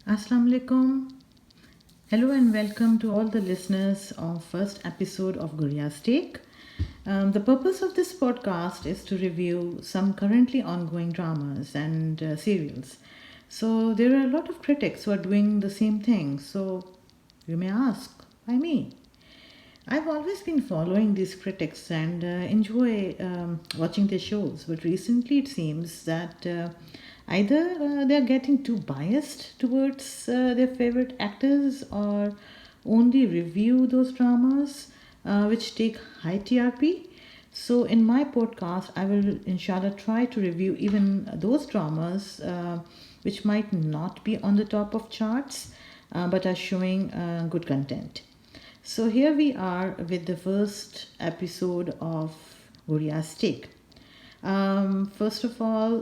Assalamu alaikum. Hello and welcome to all the listeners of first episode of Guria's Take. The purpose of this podcast is to review some currently ongoing dramas and serials. So there are a lot of critics who are doing the same thing. So you may ask, why me? I've always been following these critics and enjoy watching their shows, but recently it seems that either they're getting too biased towards their favorite actors or only review those dramas which take high TRP. So, in my podcast, I will inshallah try to review even those dramas which might not be on the top of charts but are showing good content. So here we are with the first episode of Guria's Take. First of all,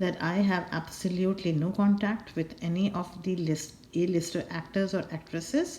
that I have absolutely no contact with any of the A-lister actors or actresses.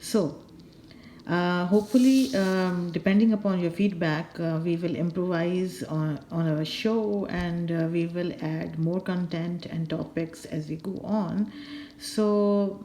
So, hopefully, depending upon your feedback, we will improvise on our show and we will add more content and topics as we go on. So,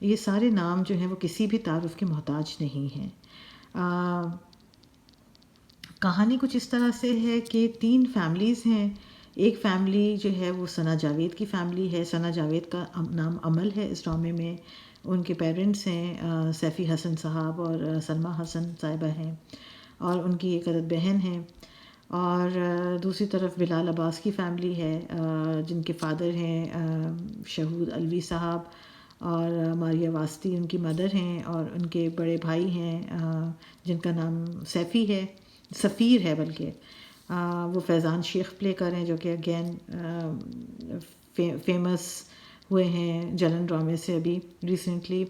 یہ سارے نام جو ہیں وہ کسی بھی تعارف کے محتاج نہیں ہیں. کہانی کچھ اس طرح سے ہے کہ 3 فیملیز ہیں. ایک فیملی جو ہے وہ ثنا جاوید کی فیملی ہے. ثنا جاوید کا نام عمل ہے اس ڈرامے میں. ان کے پیرنٹس ہیں سیفی حسن صاحب اور سلمیٰ حسن صاحبہ ہیں، اور ان کی ایک عدد بہن ہے. اور دوسری طرف بلال عباس کی فیملی ہے جن کے فادر ہیں شہود الوی صاحب، اور ماریہ واسطی ان کی مدر ہیں، اور ان کے بڑے بھائی ہیں جن کا نام سیفی ہے، سفیر ہے بلکہ. وہ فیضان شیخ پلے کر رہے ہیں جو کہ اگین فیمس ہوئے ہیں جلن ڈرامے سے ابھی ریسنٹلی.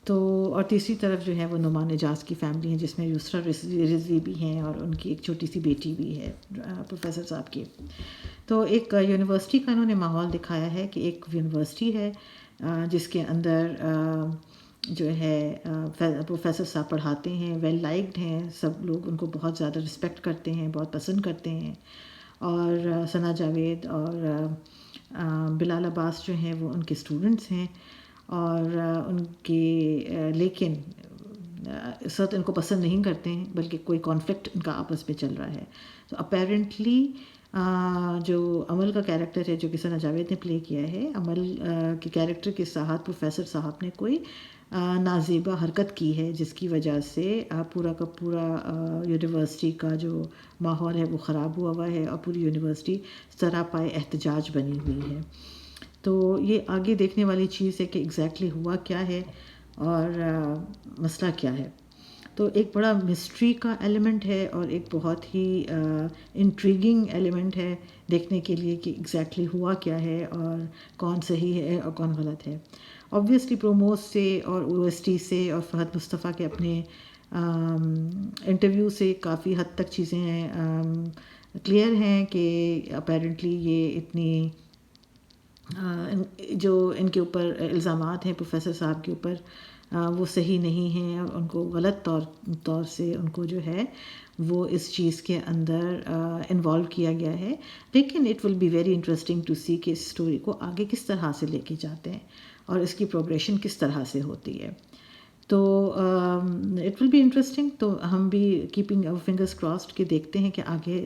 تو اور تیسری طرف جو ہے وہ نعمان اعجاز کی فیملی ہیں جس میں یسریٰ رضوی بھی ہیں، اور ان کی ایک چھوٹی سی بیٹی بھی ہے پروفیسر صاحب کی. تو ایک یونیورسٹی کا انہوں نے ماحول دکھایا ہے کہ ایک یونیورسٹی ہے جس کے اندر جو ہے پروفیسر صاحب پڑھاتے ہیں، ویل لائکڈ ہیں، سب لوگ ان کو بہت زیادہ رسپیکٹ کرتے ہیں، بہت پسند کرتے ہیں. اور ثنا جاوید اور بلال عباس جو ہیں وہ ان کے اسٹوڈنٹس ہیں، اور ان کے لیکن اس وقت ان کو پسند نہیں کرتے ہیں، بلکہ کوئی کانفلکٹ ان کا آپس میں چل رہا ہے. تو اپیرنٹلی جو عمل کا کیریکٹر ہے جو کہ ثنا جاوید نے پلے کیا ہے، عمل کے کیریکٹر کے ساتھ پروفیسر صاحب نے کوئی نازیبا حرکت کی ہے جس کی وجہ سے پورا کا پورا یونیورسٹی کا جو ماحول ہے وہ خراب ہوا ہے، اور پوری یونیورسٹی سراپائے احتجاج بنی ہوئی ہے. تو یہ آگے دیکھنے والی چیز ہے کہ ایگزیکٹلی ہوا کیا ہے اور مسئلہ کیا ہے. تو ایک بڑا مسٹری کا ایلیمنٹ ہے، اور ایک بہت ہی انٹریگنگ ایلیمنٹ ہے دیکھنے کے لیے کہ ایگزیکٹلی ہوا کیا ہے اور کون صحیح ہے اور کون غلط ہے. آبویسلی پروموز سے اور او ایس ٹی سے اور فہد مصطفیٰ کے اپنے انٹرویو سے کافی حد تک چیزیں کلیئر ہیں کہ اپیرنٹلی یہ اتنی جو ان کے اوپر الزامات ہیں پروفیسر صاحب کے اوپر وہ صحیح نہیں ہیں، اور ان کو غلط طور سے ان کو جو ہے وہ اس چیز کے اندر انوالو کیا گیا ہے. لیکن it will be very interesting to see کہ اس اسٹوری کو آگے کس طرح سے لے کے جاتے ہیں اور اس کی پروگریشن کس طرح سے ہوتی ہے. تو اٹ ول بی انٹرسٹنگ. تو ہم بھی کیپنگ اور فنگرس کراسڈ کے دیکھتے ہیں کہ آگے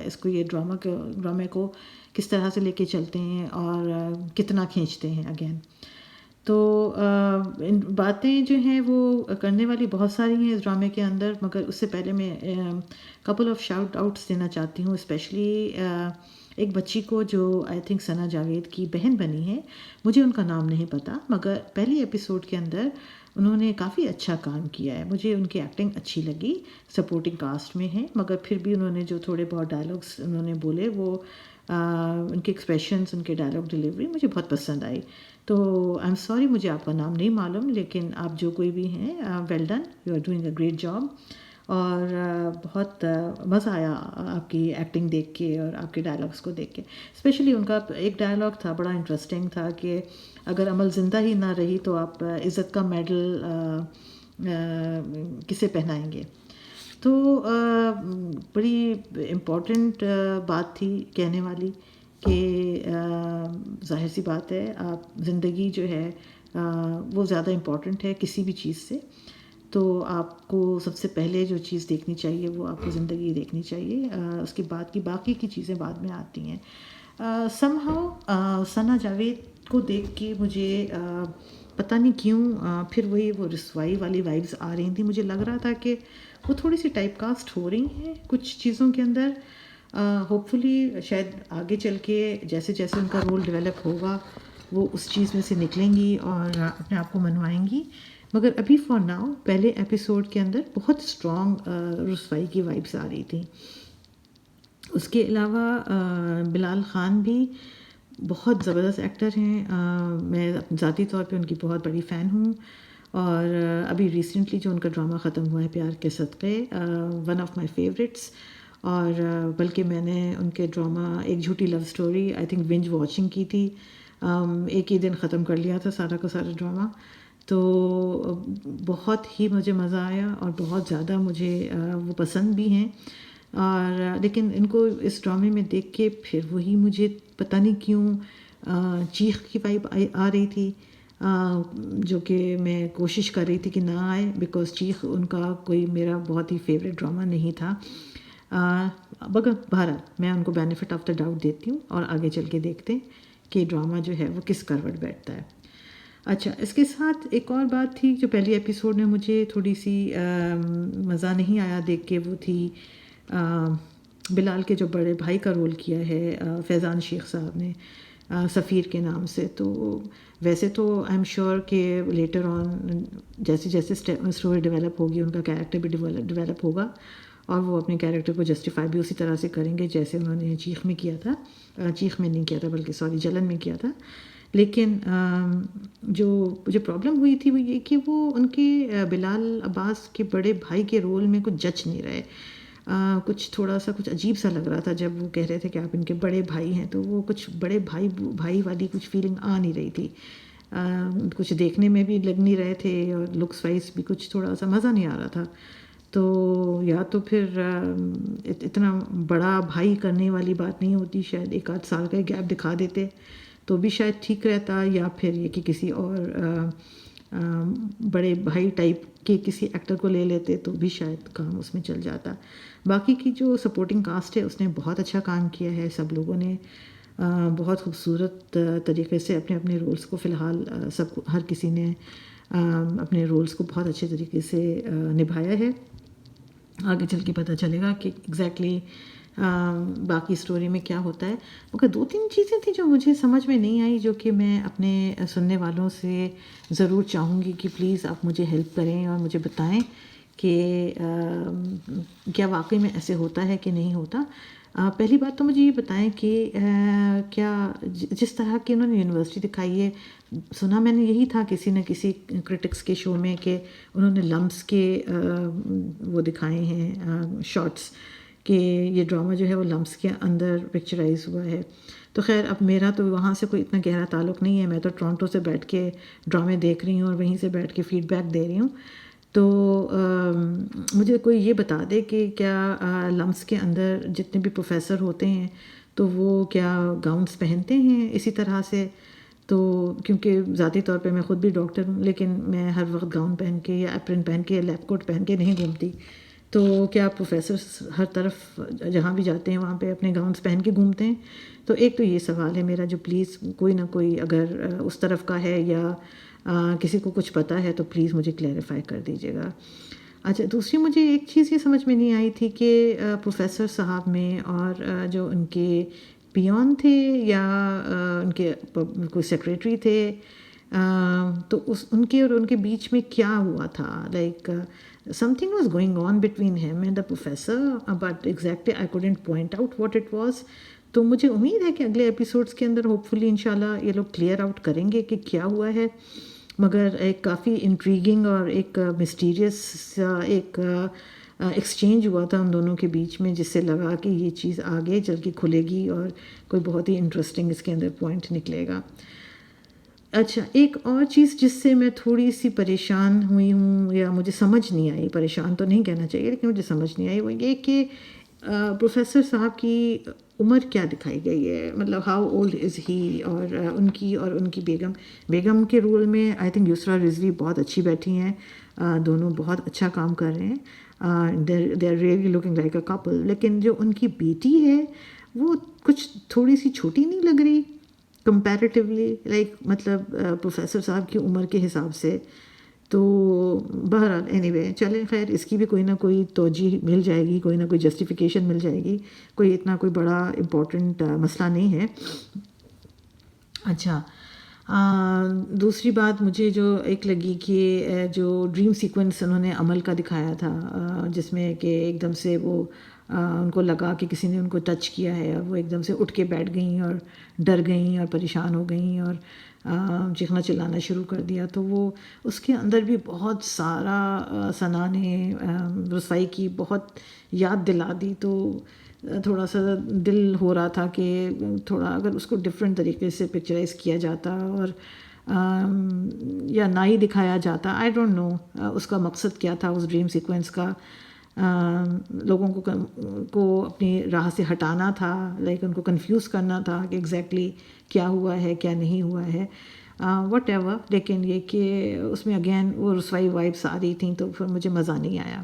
اس کو یہ ڈرامے کو کس طرح سے لے کے چلتے ہیں اور کتنا کھینچتے ہیں اگین. تو باتیں جو ہیں وہ کرنے والی بہت ساری ہیں اس ڈرامے کے اندر، مگر اس سے پہلے میں کپل آف شاؤٹ آؤٹس دینا چاہتی ہوں، اسپیشلی ایک بچی کو جو آئی تھنک ثنا جاوید کی بہن بنی ہے. مجھے ان کا نام نہیں پتہ، مگر پہلی ایپیسوڈ کے اندر انہوں نے کافی اچھا کام کیا ہے. مجھے ان کی ایکٹنگ اچھی لگی، سپورٹنگ کاسٹ میں ہیں، مگر پھر بھی انہوں نے جو تھوڑے بہت ڈائلاگس انہوں نے بولے وہ ان کے ایکسپریشنز، ان کے ڈائلاگ ڈلیوری مجھے بہت پسند آئی. تو آئی ایم سوری مجھے آپ کا نام نہیں معلوم، لیکن آپ جو کوئی بھی ہیں well done, you are doing a great job. اور بہت مزہ آیا آپ کی ایکٹنگ دیکھ کے اور آپ کے ڈائلاگس کو دیکھ کے. اسپیشلی ان کا ایک ڈائلاگ تھا بڑا انٹرسٹنگ تھا کہ اگر عمل زندہ ہی نہ رہی تو آپ عزت کا میڈل کسے پہنائیں گے. تو بڑی امپورٹنٹ بات تھی کہنے والی کہ ظاہر سی بات ہے آپ زندگی جو ہے وہ زیادہ امپورٹنٹ ہے کسی بھی چیز سے. تو آپ کو سب سے پہلے جو چیز دیکھنی چاہیے وہ آپ کو زندگی دیکھنی چاہیے، اس کے بعد کی باقی کی چیزیں بعد میں آتی ہیں. سم ہاؤ ثنا جاوید کو دیکھ کے مجھے پتہ نہیں کیوں پھر وہ رسوائی والی وائبز آ رہی تھیں. مجھے لگ رہا تھا کہ وہ تھوڑی سی ٹائپ کاسٹ ہو رہی ہیں کچھ چیزوں کے اندر. ہوپ فلی شاید آگے چل کے جیسے جیسے ان کا رول ڈیولپ ہوگا وہ اس چیز میں سے نکلیں گی اور اپنے آپ کو منوائیں گی. مگر ابھی فار ناؤ پہلے ایپیسوڈ کے اندر بہت اسٹرانگ رسوائی کی وائبس آ رہی تھیں. اس کے علاوہ بلال خان بھی بہت زبردست ایکٹر ہیں. میں ذاتی طور پہ ان کی بہت بڑی فین ہوں، اور ابھی ریسنٹلی جو ان کا ڈرامہ ختم ہوا ہے پیار کے صدقے، ون آف مائی فیوریٹس. اور بلکہ میں نے ان کے ڈرامہ ایک جھوٹی love story I think binge watching کی تھی، ایک ہی دن ختم کر لیا تھا سارا کا سارا ڈرامہ. تو بہت ہی مجھے مزہ آیا اور بہت زیادہ مجھے وہ پسند بھی ہیں. اور لیکن ان کو اس ڈرامے میں دیکھ کے پھر وہی مجھے پتہ نہیں کیوں چیخ کی وائب آ رہی تھی. جو کہ میں کوشش کر رہی تھی کہ نہ آئے، بیکاز چیخ ان کا کوئی میرا بہت ہی فیوریٹ ڈرامہ نہیں تھا. مگر بہرحال میں ان کو بینیفٹ آف دا ڈاؤٹ دیتی ہوں اور آگے چل کے دیکھتے ہیں کہ ڈرامہ جو ہے وہ کس کروٹ بیٹھتا ہے. اچھا، اس کے ساتھ ایک اور بات تھی جو پہلی ایپیسوڈ میں مجھے تھوڑی سی مزہ نہیں آیا دیکھ کے، وہ تھی بلال کے جو بڑے بھائی کا رول کیا ہے فیضان شیخ صاحب نے سفیر کے نام سے. تو ویسے تو آئی ایم شیور کہ لیٹر آن جیسے جیسے اسٹوری ڈیولپ ہوگی ان کا کیریکٹر بھی ڈیولپ ہوگا اور وہ اپنے کیریکٹر کو جسٹیفائی بھی اسی طرح سے کریں گے جیسے انہوں نے چیخ میں کیا تھا. چیخ میں نہیں کیا تھا بلکہ جلن میں کیا تھا. لیکن جو پرابلم ہوئی تھی وہ یہ کہ وہ ان کے بلال عباس کے بڑے بھائی کے رول میں کچھ جچ نہیں رہے. کچھ تھوڑا سا کچھ عجیب سا لگ رہا تھا جب وہ کہہ رہے تھے کہ آپ ان کے بڑے بھائی ہیں، تو وہ کچھ بڑے بھائی والی کچھ فیلنگ آ نہیں رہی تھی. کچھ دیکھنے میں بھی لگ نہیں رہے تھے اور لکس وائز بھی کچھ تھوڑا سا مزہ نہیں آ رہا تھا. تو یا تو پھر اتنا بڑا بھائی کرنے والی بات نہیں ہوتی، شاید 1-8 سال کا گیپ دکھا دیتے تو بھی شاید ٹھیک رہتا، یا پھر یہ کہ کسی اور بڑے بھائی ٹائپ کے کسی ایکٹر کو لے لیتے تو بھی شاید کام اس میں چل جاتا. باقی کی جو سپورٹنگ کاسٹ ہے اس نے بہت اچھا کام کیا ہے. سب لوگوں نے بہت خوبصورت طریقے سے اپنے اپنے رولز کو، فی الحال ہر کسی نے اپنے رولز کو بہت اچھے طریقے سے نبھایا ہے. آگے چل کے پتہ چلے گا کہ ایگزیکٹلی باقی اسٹوری میں کیا ہوتا ہے. مگر 2-3 چیزیں تھیں جو مجھے سمجھ میں نہیں آئی، جو کہ میں اپنے سننے والوں سے ضرور چاہوں گی کہ پلیز آپ مجھے ہیلپ کریں اور مجھے بتائیں کہ کیا واقعی میں ایسے ہوتا ہے کہ نہیں ہوتا. پہلی بات تو مجھے یہ بتائیں کہ کیا جس طرح کی انہوں نے یونیورسٹی دکھائی ہے، سنا میں نے یہی تھا کسی نہ کسی کرٹکس کے شو میں کہ انہوں نے لمپس کے وہ دکھائے ہیں شارٹس، کہ یہ ڈرامہ جو ہے وہ لمپس کے اندر پکچرائز ہوا ہے. تو خیر اب میرا تو وہاں سے کوئی اتنا گہرا تعلق نہیں ہے، میں تو ٹورنٹو سے بیٹھ کے ڈرامے دیکھ رہی ہوں اور وہیں سے بیٹھ کے فیڈ بیک دے رہی ہوں. تو مجھے کوئی یہ بتا دے کہ کیا لمپس کے اندر جتنے بھی پروفیسر ہوتے ہیں تو وہ کیا گاؤنس پہنتے ہیں اسی طرح سے. تو کیونکہ ذاتی طور پہ میں خود بھی ڈاکٹر ہوں، لیکن میں ہر وقت گاؤن پہن کے یا اپرن پہن کے یا لیب کوٹ پہن کے نہیں گھومتی. تو کیا پروفیسرس ہر طرف جہاں بھی جاتے ہیں وہاں پہ اپنے گاؤنس پہن کے گھومتے ہیں؟ تو ایک تو یہ سوال ہے میرا، جو پلیز کوئی نہ کوئی اگر اس طرف کا ہے یا کسی کو کچھ پتہ ہے تو پلیز مجھے کلیریفائی کر دیجیے گا. اچھا، دوسری مجھے ایک چیز یہ سمجھ میں نہیں آئی تھی کہ پروفیسر صاحب میں اور جو ان کے پیون تھے یا ان کے کوئی سیکریٹری تھے، تو ان کے اور ان کے بیچ میں کیا ہوا تھا. Like something was going on between him and the professor, but exactly I couldn't point out what it was. تو مجھے امید ہے کہ اگلے ایپیسوڈس کے اندر ہوپ فلی انشاءاللہ یہ لوگ کلیئر آؤٹ کریں گے کہ کیا ہوا ہے. مگر ایک کافی انٹریگنگ اور ایک مسٹیریس سا ایک ایکسچینج ہوا تھا ان دونوں کے بیچ میں، جس سے لگا کہ یہ چیز آگے چل کے کھلے گی اور کوئی بہت ہی انٹرسٹنگ اس کے اندر پوائنٹ نکلے گا. اچھا، ایک اور چیز جس سے میں تھوڑی سی پریشان ہوئی ہوں یا مجھے سمجھ نہیں آئی، پریشان تو نہیں کہنا چاہیے لیکن مجھے سمجھ نہیں آئی، وہ یہ کہ پروفیسر صاحب کی عمر کیا دکھائی گئی ہے. مطلب ہاؤ اولڈ از ہی، اور ان کی بیگم کے رول میں آئی تھنک یسریٰ رضوی بہت اچھی بیٹھی ہیں. دونوں بہت اچھا کام کر رہے ہیں، they are really looking like a couple. لیکن جو ان کی بیٹی ہے وہ کچھ تھوڑی سی چھوٹی نہیں لگ رہی کمپیریٹیولی، لائک مطلب پروفیسر صاحب کی عمر کے حساب سے. تو بہرحال اینی وے چلیں، خیر اس کی بھی کوئی نہ کوئی توجہ مل جائے گی، کوئی نہ کوئی جسٹیفیکیشن مل جائے گی، کوئی اتنا کوئی بڑا امپورٹنٹ مسئلہ نہیں ہے. اچھا، دوسری بات مجھے جو ایک لگی کہ جو ڈریم سیکوینس انہوں نے عمل کا دکھایا تھا، جس میں کہ ایک دم سے وہ ان کو لگا کہ کسی نے ان کو ٹچ کیا ہے اور وہ ایک دم سے اٹھ کے بیٹھ گئیں اور ڈر گئیں اور پریشان ہو گئیں اور چیخنا چلانا شروع کر دیا. تو وہ اس کے اندر بھی بہت سارا ثنا نے رسوائی کی بہت یاد دلا دی. تو تھوڑا سا دل ہو رہا تھا کہ تھوڑا اگر اس کو ڈفرینٹ طریقے سے پکچرائز کیا جاتا اور یا نہ ہی دکھایا جاتا. آئی ڈونٹ نو اس کا مقصد کیا تھا اس ڈریم سیکوینس کا. لوگوں کو اپنی راہ سے ہٹانا تھا، لائک ان کو کنفیوز کرنا تھا کہ ایگزیکٹلی کیا ہوا ہے کیا نہیں ہوا ہے. What ever. لیکن یہ کہ اس میں اگین وہ رسوائی وائبس آ رہی تھیں تو پھر مجھے مزہ نہیں آیا.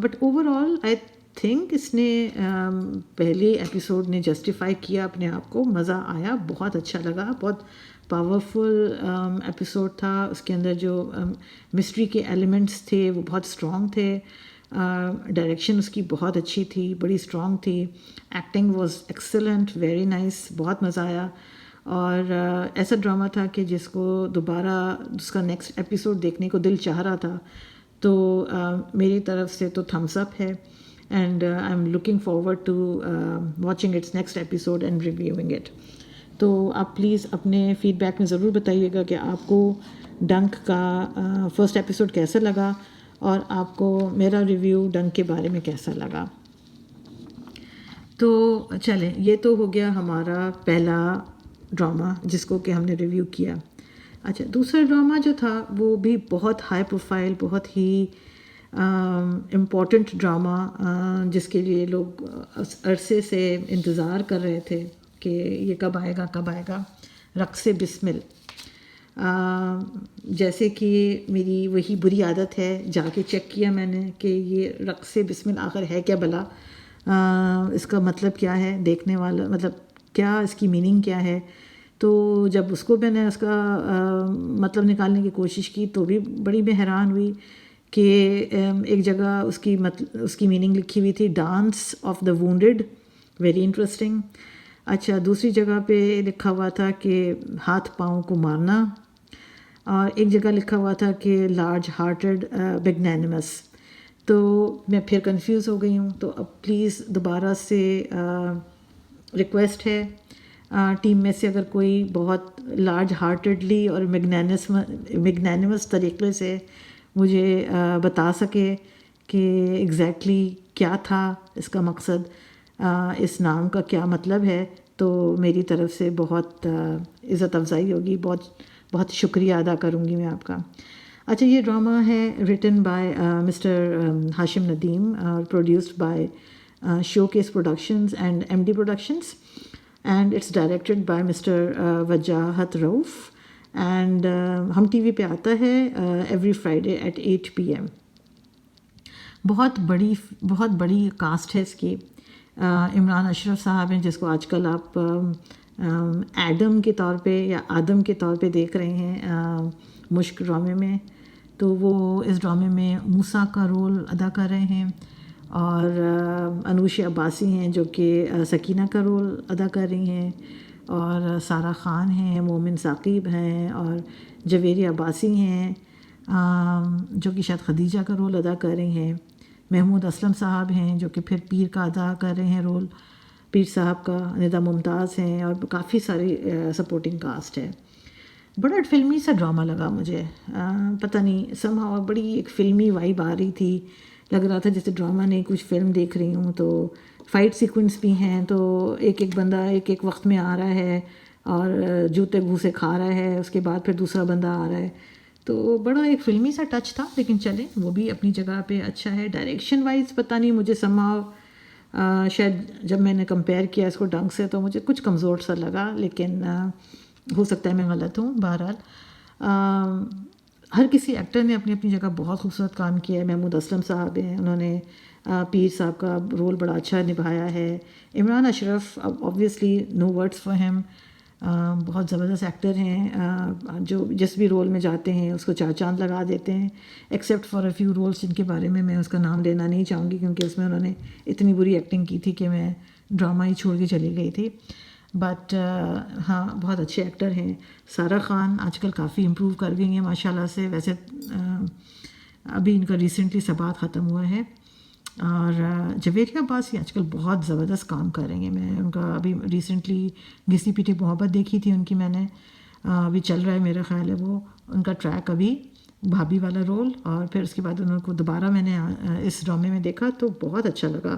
But over all I think اس نے پہلے ایپیسوڈ نے جسٹیفائی کیا اپنے آپ کو. مزہ آیا, بہت اچھا لگا, بہت پاورفل ایپیسوڈ تھا. اس کے اندر جو مسٹری کے ایلیمنٹس تھے وہ بہت اسٹرانگ تھے. ڈائریکشن اس کی بہت اچھی تھی, بڑی اسٹرانگ تھی. Acting was excellent, very nice, بہت مزہ آیا. اور ایسا ڈرامہ تھا کہ جس کو دوبارہ اس کا نیکسٹ ایپیسوڈ دیکھنے کو دل چاہ رہا تھا. تو میری طرف سے تو تھمس اپ ہے. And I am looking forward to watching its next episode and reviewing it. تو آپ پلیز اپنے فیڈ بیک میں ضرور بتائیے گا کہ آپ کو ڈنک کا فرسٹ ایپیسوڈ کیسا لگا اور آپ کو میرا ریویو ڈنک کے بارے میں کیسا لگا. تو چلیں, یہ تو ہو گیا ہمارا پہلا ڈرامہ جس کو کہ ہم نے ریویو کیا. اچھا, دوسرا ڈرامہ جو تھا وہ بھی بہت ہائی پروفائل, بہت ہی امپورٹنٹ ڈرامہ, جس کے لیے لوگ عرصے سے انتظار کر رہے تھے کہ یہ کب آئے گا کب آئے گا. رقص بسمل. جیسے کہ میری وہی بری عادت ہے, جا کے چیک کیا میں نے کہ یہ رقص بسمل آخر ہے کیا بلا, اس کا مطلب کیا ہے, دیکھنے والا مطلب کیا اس کی میننگ کیا ہے. تو جب اس کو میں نے اس کا مطلب نکالنے کی کوشش کی تو بھی بڑی میں حیران ہوئی کہ ایک جگہ اس کی میننگ لکھی ہوئی تھی dance of the wounded, very interesting. اچھا, دوسری جگہ پہ لکھا ہوا تھا کہ ہاتھ پاؤں کو مارنا, اور ایک جگہ لکھا ہوا تھا کہ لارج ہارٹڈ بگنینمس. تو میں پھر کنفیوز ہو گئی ہوں. تو اب پلیز دوبارہ سے ریکویسٹ ہے ٹیم میں سے اگر کوئی بہت لارج ہارٹڈلی اور میگنینمس طریقے سے مجھے بتا سکے کہ ایگزیکٹلی کیا تھا اس کا مقصد, اس نام کا کیا مطلب ہے, تو میری طرف سے بہت عزت افزائی ہوگی, بہت شکریہ ادا کروں گی میں آپ کا. اچھا, یہ ڈرامہ ہے written by Mr Hashim Nadeem اور produced by showcase productions and M D productions, and it's directed by Mr Wajahat Rauf. And Hum T V پہ آتا ہے ایوری فرائیڈے ایٹ 8 PM. بہت بڑی کاسٹ ہے اس کی. عمران اشرف صاحب ہیں جس کو آج کل آپ ایڈم کے طور پہ یا آدم کے طور پہ دیکھ رہے ہیں مشک ڈرامے میں. تو وہ اس ڈرامے میں موسیٰ کا رول ادا کر رہے ہیں, اور انوش عباسی ہیں جو کہ سکینہ کا رول ادا کر رہی ہیں, اور سارہ خان ہیں, مومن ثاقب ہیں, اور جویری عباسی ہیں جو کہ شاید خدیجہ کا رول ادا کر رہی ہیں. محمود اسلم صاحب ہیں جو کہ پھر پیر کا ادا کر رہے ہیں رول, پیر صاحب کا. ندا ممتاز ہیں, اور کافی ساری سپورٹنگ کاسٹ ہے. بڑا فلمی سا ڈرامہ لگا مجھے, پتہ نہیں somehow بڑی ایک فلمی وائب آ رہی تھی. لگ رہا تھا جیسے ڈرامہ نہیں کچھ فلم دیکھ رہی ہوں. تو فائٹ سیکوینس بھی ہیں, تو ایک بندہ ایک وقت میں آ رہا ہے اور جوتے گھوسے کھا رہا ہے, اس کے بعد پھر دوسرا بندہ آ رہا ہے. تو بڑا ایک فلمی سا ٹچ تھا, لیکن چلیں وہ بھی اپنی جگہ پہ اچھا ہے. ڈائریکشن وائز پتہ نہیں مجھے somehow شاید جب میں نے کمپیئر کیا اس کو ڈنگ سے تو مجھے کچھ کمزور سا لگا, لیکن ہو سکتا ہے میں غلط ہوں. بہرحال ہر کسی ایکٹر نے اپنی اپنی جگہ بہت خوبصورت کام کیا ہے. محمود اسلم صاحب ہیں, انہوں نے پیر صاحب کا رول بڑا اچھا نبھایا ہے. Imran Ashraf obviously no words for him, بہت زبردست ایکٹر ہیں, جو جس بھی رول میں جاتے ہیں اس کو چار چاند لگا دیتے ہیں, except for a few rules جن کے بارے میں اس کا نام لینا نہیں چاہوں گی کیونکہ اس میں انہوں نے اتنی بری ایکٹنگ کی تھی کہ میں ڈرامہ ہی چھوڑ کے چلی گئی تھی. بٹ ہاں, بہت اچھے ایکٹر ہیں. سارہ خان آج کل کافی امپروو کر گئی ہیں ماشاء اللہ سے. ویسے ابھی ان کا ریسنٹلی سبات ختم ہوا ہے, اور جویری عباسی آج کل بہت زبردست کام کر رہی ہیں. میں ان کا ابھی ریسنٹلی گھسی پیٹی محبت دیکھی تھی ان کی میں نے, ابھی چل رہا ہے میرا خیال ہے وہ ان کا ٹریک ابھی, بھابھی والا رول. اور پھر اس کے بعد انہوں کو دوبارہ میں نے اس ڈرامے میں دیکھا تو بہت اچھا لگا,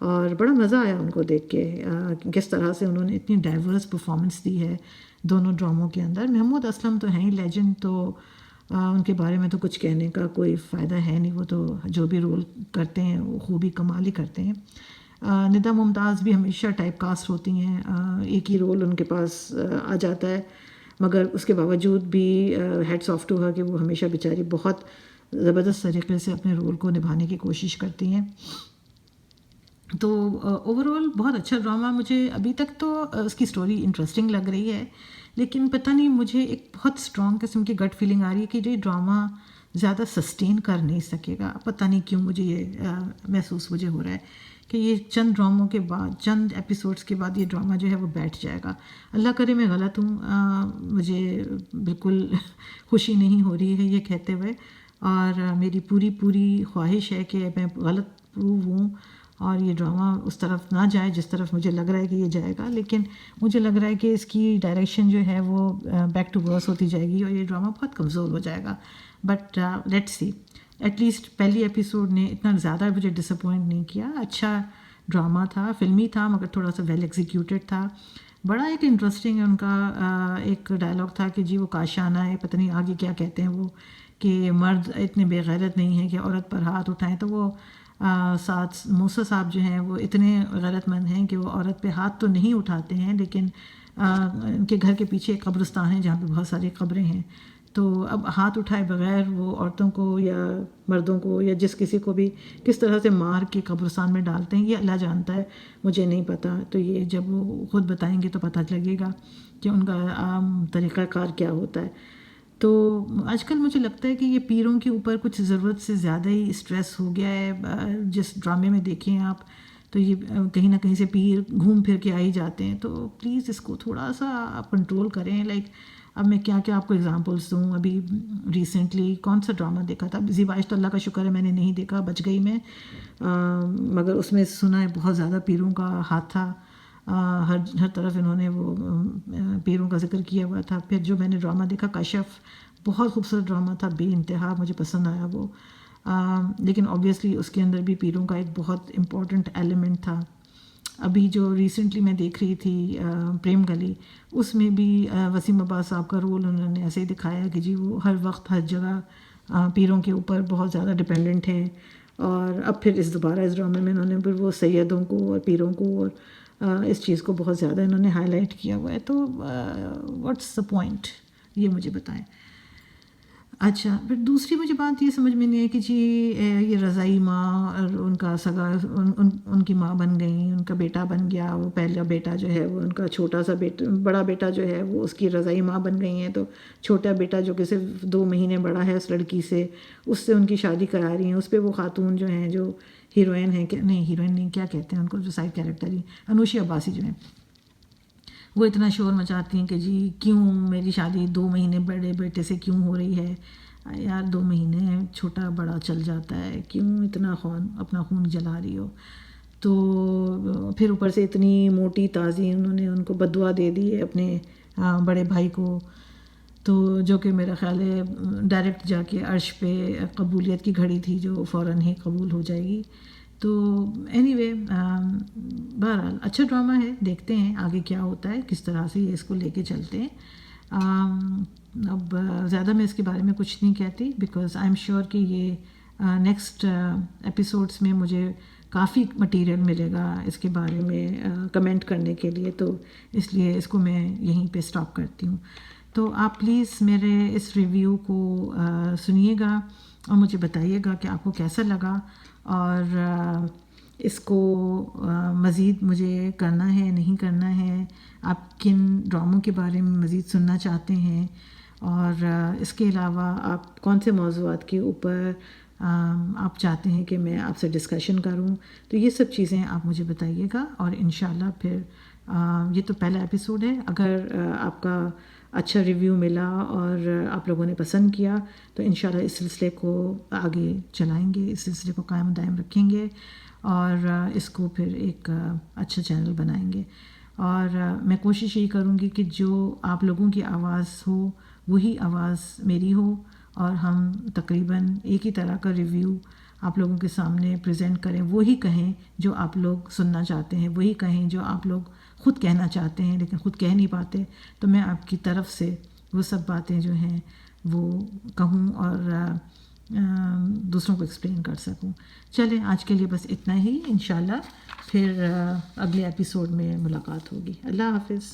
اور بڑا مزہ آیا ان کو دیکھ کے کس طرح سے انہوں نے اتنی ڈائیورس پرفارمنس دی ہے دونوں ڈراموں کے اندر. محمود اسلم تو ہیں ہی لیجنڈ, تو ان کے بارے میں تو کچھ کہنے کا کوئی فائدہ ہے نہیں. وہ تو جو بھی رول کرتے ہیں وہ خوبی کمال ہی کرتے ہیں. ندا ممتاز بھی ہمیشہ ٹائپ کاسٹ ہوتی ہیں, ایک ہی رول ان کے پاس آ جاتا ہے, مگر اس کے باوجود بھی ہیڈس آف ٹو ہر کہ وہ ہمیشہ بیچاری بہت زبردست طریقے سے اپنے رول کو نبھانے کی کوشش کرتی ہیں. تو اوور آل بہت اچھا ڈرامہ. مجھے ابھی تک تو اس کی سٹوری انٹرسٹنگ لگ رہی ہے، لیکن پتہ نہیں مجھے ایک بہت اسٹرانگ قسم کی گٹ فیلنگ آ رہی ہے کہ یہ ڈرامہ زیادہ سسٹین کر نہیں سکے گا. پتہ نہیں کیوں مجھے یہ محسوس مجھے ہو رہا ہے کہ یہ چند ڈراموں کے بعد، چند ایپیسوڈس کے بعد یہ ڈرامہ جو ہے وہ بیٹھ جائے گا. اللہ کرے میں غلط ہوں، مجھے بالکل خوشی نہیں ہو رہی ہے یہ کہتے ہوئے، اور میری پوری خواہش ہے کہ میں غلط پروو ہوں اور یہ ڈرامہ اس طرف نہ جائے جس طرف مجھے لگ رہا ہے کہ یہ جائے گا. لیکن مجھے لگ رہا ہے کہ اس کی ڈائریکشن جو ہے وہ بیک ٹو ورس ہوتی جائے گی اور یہ ڈرامہ بہت کمزور ہو جائے گا. But let's see. At least پہلی ایپیسوڈ نے اتنا زیادہ مجھے ڈس اپوائنٹ نہیں کیا. اچھا ڈرامہ تھا، فلمی تھا، مگر تھوڑا سا ویل ایگزیکیوٹیڈ تھا. بڑا ایک انٹرسٹنگ ان کا ایک ڈائلاگ تھا کہ جی وہ کاشانہ ہے، پتہ نہیں آگے کیا کہتے ہیں وہ، کہ مرد اتنے بے غیرت نہیں ہیں کہ عورت پر ہاتھ اٹھائیں. تو وہ ساتھ موسیٰ صاحب جو ہیں وہ اتنے غیرت مند ہیں کہ وہ عورت پہ ہاتھ تو نہیں اٹھاتے ہیں، لیکن ان کے گھر کے پیچھے ایک قبرستان ہے جہاں پہ بہت ساری قبریں ہیں. تو اب ہاتھ اٹھائے بغیر وہ عورتوں کو یا مردوں کو یا جس کسی کو بھی کس طرح سے مار کے قبرستان میں ڈالتے ہیں، یہ اللہ جانتا ہے، مجھے نہیں پتہ. تو یہ جب وہ خود بتائیں گے تو پتہ لگے گا کہ ان کا عام طریقہ کار کیا ہوتا ہے. تو آج کل مجھے لگتا ہے کہ یہ پیروں کے اوپر کچھ ضرورت سے زیادہ ہی اسٹریس ہو گیا ہے. جس ڈرامے میں دیکھیں آپ تو یہ کہیں نہ کہیں سے پیر گھوم پھر کے آ ہی جاتے ہیں. تو پلیز اس کو تھوڑا سا آپ کنٹرول کریں. لائک اب میں کیا آپ کو اگزامپلس دوں. ابھی ریسنٹلی کون سا ڈرامہ دیکھا تھا، زیبائش، تو اللہ کا شکر ہے میں نے نہیں دیکھا، بچ گئی میں، مگر اس میں سنا ہے بہت زیادہ پیروں کا ہاتھ تھا. ہر طرف انہوں نے وہ پیروں کا ذکر کیا ہوا تھا. پھر جو میں نے ڈرامہ دیکھا کاشف، بہت خوبصورت ڈرامہ تھا، بے انتہا مجھے پسند آیا وہ. لیکن اوبویسلی اس کے اندر بھی پیروں کا ایک بہت امپورٹنٹ ایلیمنٹ تھا. ابھی جو ریسنٹلی میں دیکھ رہی تھی پریم گلی، اس میں بھی وسیم عباس صاحب کا رول انہوں نے ایسے ہی دکھایا کہ جی وہ ہر وقت ہر جگہ پیروں کے اوپر بہت زیادہ ڈپینڈنٹ ہیں. اور اب پھر دوبارہ اس ڈرامے میں انہوں نے پھر وہ سیدوں کو اور پیروں کو اور اس چیز کو بہت زیادہ انہوں نے ہائی لائٹ کیا ہوا ہے. تو واٹس دا پوائنٹ، یہ مجھے بتائیں. اچھا، پھر دوسری مجھے بات یہ سمجھ میں نہیں ہے کہ جی یہ رضائی ماں اور ان کا سگا ان کی ماں بن گئیں، ان کا بیٹا بن گیا. وہ پہلا بیٹا جو ہے وہ ان کا چھوٹا سا بیٹا، بڑا بیٹا جو ہے وہ اس کی رضائی ماں بن گئی ہیں. تو چھوٹا بیٹا جو کہ صرف 2 مہینے بڑا ہے اس لڑکی سے، اس سے ان کی شادی کرا رہی ہیں. اس پہ وہ خاتون جو ہیں، جو ہیروئن ہیں، کہ نہیں ہیروئن نہیں، کیا کہتے ہیں ان کو، جو سائڈ کیریکٹر ہی، انوشی عباسی جو ہیں، وہ اتنا شور مچاتی ہیں کہ جی کیوں میری شادی 2 مہینے بڑے بیٹے سے کیوں ہو رہی ہے. یار 2 مہینے چھوٹا بڑا چل جاتا ہے، کیوں اتنا اپنا خون جلا رہی ہو. تو پھر اوپر سے اتنی موٹی تازی انہوں نے ان کو بددعا دے دی ہے اپنے بڑے بھائی کو، تو جو کہ میرا خیال ہے ڈائریکٹ جا کے عرش پہ قبولیت کی گھڑی تھی جو فوراً ہی قبول ہو جائے گی. تو اینی وے، بہرحال اچھا ڈرامہ ہے، دیکھتے ہیں آگے کیا ہوتا ہے، کس طرح سے یہ اس کو لے کے چلتے ہیں. اب زیادہ میں اس کے بارے میں کچھ نہیں کہتی، بیکاز آئی ایم شیور کہ یہ نیکسٹ ایپیسوڈس میں مجھے کافی مٹیریل ملے گا اس کے بارے میں کمنٹ کرنے کے لیے. تو اس لیے اس کو میں یہیں پہ اسٹاپ کرتی ہوں. تو آپ پلیز میرے اس ریویو کو سنیے گا اور مجھے بتائیے گا کہ آپ کو کیسا لگا، اور اس کو مزید مجھے کرنا ہے نہیں کرنا ہے، آپ کن ڈراموں کے بارے میں مزید سننا چاہتے ہیں، اور اس کے علاوہ آپ کون سے موضوعات کے اوپر آپ چاہتے ہیں کہ میں آپ سے ڈسکشن کروں. تو یہ سب چیزیں آپ مجھے بتائیے گا، اور انشاءاللہ پھر یہ تو پہلا ایپیسوڈ ہے. اگر آپ کا اچھا ریویو ملا اور آپ لوگوں نے پسند کیا تو انشاءاللہ اس سلسلے کو آگے چلائیں گے، اس سلسلے کو قائم دائم رکھیں گے، اور اس کو پھر ایک اچھا چینل بنائیں گے. اور میں کوشش یہی کروں گی کہ جو آپ لوگوں کی آواز ہو وہی آواز میری ہو، اور ہم تقریباً ایک ہی طرح کا ریویو آپ لوگوں کے سامنے پریزنٹ کریں. وہی کہیں جو آپ لوگ سننا چاہتے ہیں، وہی کہیں جو آپ لوگ خود کہنا چاہتے ہیں لیکن خود کہہ نہیں پاتے. تو میں آپ کی طرف سے وہ سب باتیں جو ہیں وہ کہوں اور دوسروں کو ایکسپلین کر سکوں. چلیں آج کے لیے بس اتنا ہی. انشاءاللہ پھر اگلے ایپیسوڈ میں ملاقات ہوگی. اللہ حافظ.